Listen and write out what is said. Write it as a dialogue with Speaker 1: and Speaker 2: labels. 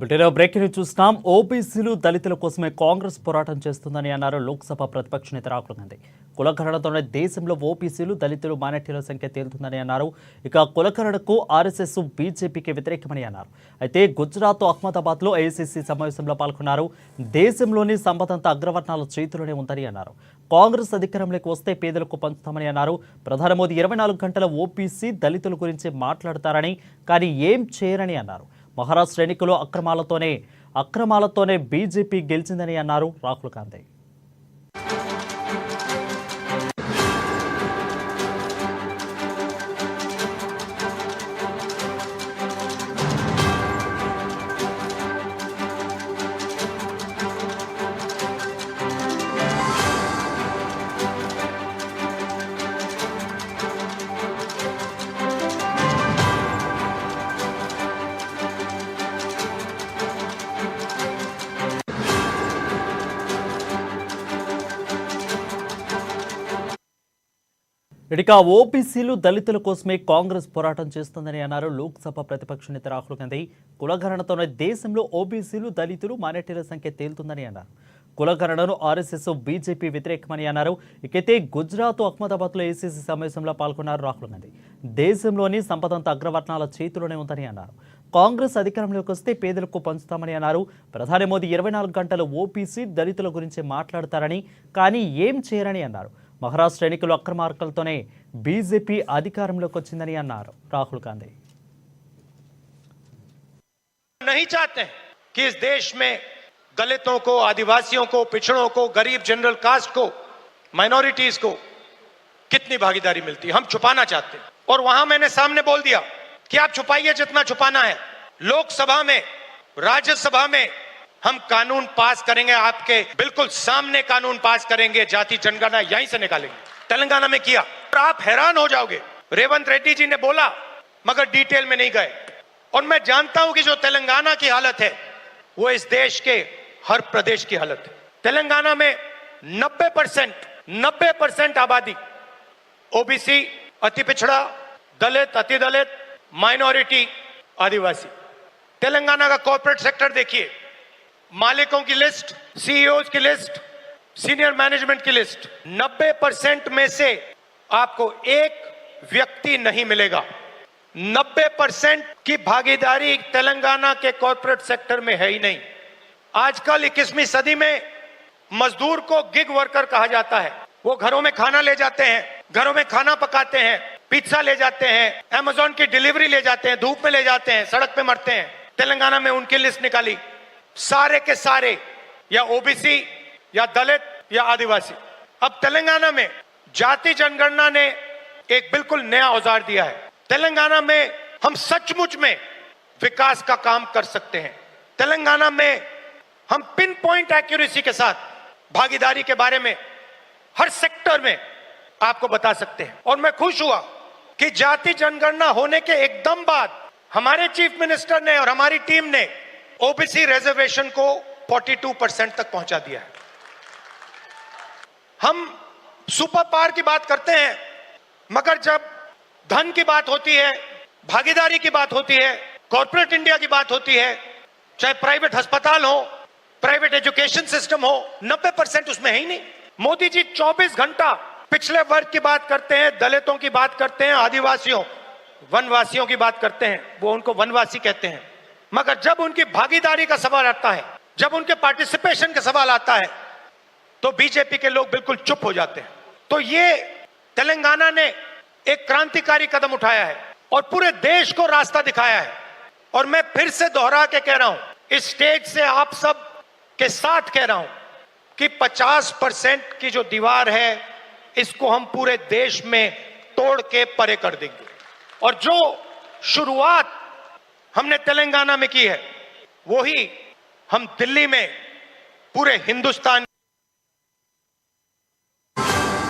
Speaker 1: బ్రిటన్లో breaking news చూస్తున్నాం. ఓబీసీలు దళితుల కోసమే కాంగ్రెస్ పోరాటం చేస్తుందని అన్నారు లోక్సభ ప్రతిపక్ష నేత రాహుల్ గాంధీ. కులగణనతోనే దేశంలో ఓబీసీలు దళితులు మైనార్టీల సంఖ్య తేలుతుందని అన్నారు. ఇక కులగణనకు ఆర్ఎస్ఎస్ బీజేపీకి వ్యతిరేకమని అన్నారు. అయితే గుజరాత్ అహ్మదాబాద్లో ఏఐసీసీ సమావేశంలో పాల్గొన్నారు. దేశంలోని సంపదంతా అగ్రవర్ణాల చేతిలోనే ఉందని అన్నారు. కాంగ్రెస్ అధికారంలోకి వస్తే పేదలకు పంచుతామని అన్నారు. ప్రధాని మోదీ 24 గంటల ఓబీసీ దళితుల గురించి మాట్లాడతారని, కానీ ఏం చేయరని అన్నారు. మహారాష్ట్ర ఎన్నికల్లో అక్రమాలతోనే బీజేపీ గెలిచిందని అన్నారు రాహుల్ గాంధీ. ఇక ఓబీసీలు దళితుల కోసమే కాంగ్రెస్ పోరాటం చేస్తుందని అన్నారు లోక్సభ ప్రతిపక్ష నేత రాహుల్ గాంధీ. కులగణనతోనే దేశంలో ఓబీసీలు దళితులు మైనార్టీల సంఖ్య తేలుతుందని అన్నారు. కులగణనను ఆర్ఎస్ఎస్ బీజేపీ వ్యతిరేకమని అన్నారు. ఇకైతే గుజరాత్ అహ్మదాబాద్లో ఏఐసీసీ సమావేశంలో పాల్గొన్నారు రాహుల్ గాంధీ. దేశంలోని సంపదంతా అగ్రవర్ణాల చేతిలోనే ఉందని అన్నారు. కాంగ్రెస్ అధికారంలోకి వస్తే పేదలకు పంచుతామని అన్నారు. ప్రధాని మోదీ 24 గంటలు ఓబీసీ దళితుల గురించి మాట్లాడతారని, కానీ ఏం చేయరని అన్నారు. మహారాష్ట్ర ఎన్నికల్లో అక్రమార్కలతోనే బీజేపీ అధికారంలోకి వచ్చిందని అన్నారు రాహుల్ గాంధీ.
Speaker 2: नहीं चाहते कि इस देश में दलितों को, आदिवासियों को, पिछड़ों को, गरीब जनरल कास्ट को, माइनॉरिटीज को कितनी भागीदारी मिलती है, हम छुपाना चाहते हैं। और वहां मैंने सामने बोल दिया कि आप छुपाइए जितना छुपाना है। लोकसभा में, राज्यसभा में हम कानून पास करेंगे, आपके बिल्कुल सामने कानून पास करेंगे, जाति जनगणना यहीं से निकालेंगे। तेलंगाना में किया और आप हैरान हो जाओगे। रेवंत रेड्डी जी ने बोला मगर डिटेल में नहीं गए। और मैं जानता हूं कि जो तेलंगाना की हालत है वो इस देश के हर प्रदेश की हालत है। तेलंगाना में 90% आबादी ओबीसी, अति पिछड़ा, दलित, अति दलित, माइनॉरिटी, आदिवासी। तेलंगाना का कॉर्पोरेट सेक्टर देखिए, मालिकों की लिस्ट, सीईओज की लिस्ट, सीनियर मैनेजमेंट की लिस्ट, 90% में से आपको एक व्यक्ति नहीं मिलेगा। 90% की भागीदारी तेलंगाना के कॉर्पोरेट सेक्टर में है ही नहीं। आजकल 21वीं सदी में मजदूर को गिग वर्कर कहा जाता है। वो घरों में खाना ले जाते हैं, घरों में खाना पकाते हैं, पिज्जा ले जाते हैं, अमेज़न की डिलीवरी ले जाते हैं, धूप में ले जाते हैं, सड़क पे मरते हैं। तेलंगाना में उनकी लिस्ट निकाली, सारे के सारे या ओबीसी या दलित या आदिवासी। अब तेलंगाना में जाति जनगणना ने एक बिल्कुल नया औजार दिया है। तेलंगाना में हम सचमुच में विकास का काम कर सकते हैं। तेलंगाना में हम पिन पॉइंट एक्यूरेसी के साथ भागीदारी के बारे में हर सेक्टर में आपको बता सकते हैं। और मैं खुश हुआ कि जाति जनगणना होने के एकदम बाद हमारे चीफ मिनिस्टर ने और हमारी टीम ने ओबीसी रिजर्वेशन को 42% तक पहुंचा दिया है। हम सुपर पावर की बात करते हैं, मगर जब धन की बात होती है, भागीदारी की बात होती है, कॉर्पोरेट इंडिया की बात होती है, चाहे प्राइवेट अस्पताल हो, प्राइवेट एजुकेशन सिस्टम हो, 90% उसमें है ही नहीं। मोदी जी 24 घंटा पिछले वर्ग की बात करते हैं, दलितों की बात करते हैं, आदिवासियों, वनवासियों की बात करते हैं, वो उनको वनवासी कहते हैं। मगर जब उनकी भागीदारी का सवाल आता है, जब उनके पार्टिसिपेशन का सवाल आता है, तो बीजेपी के लोग बिल्कुल चुप हो जाते हैं। तो ये तेलंगाना ने एक क्रांतिकारी कदम उठाया है और पूरे देश को रास्ता दिखाया है। और मैं फिर से दोहरा के कह रहा हूं, इस स्टेज से आप सब के साथ कह रहा हूं कि 50% की जो दीवार है, इसको हम पूरे देश में तोड़ के परे कर देंगे। और जो शुरुआत हमने तेलंगाना में की है, वो ही हम दिल्ली में पूरे हिंदुस्तान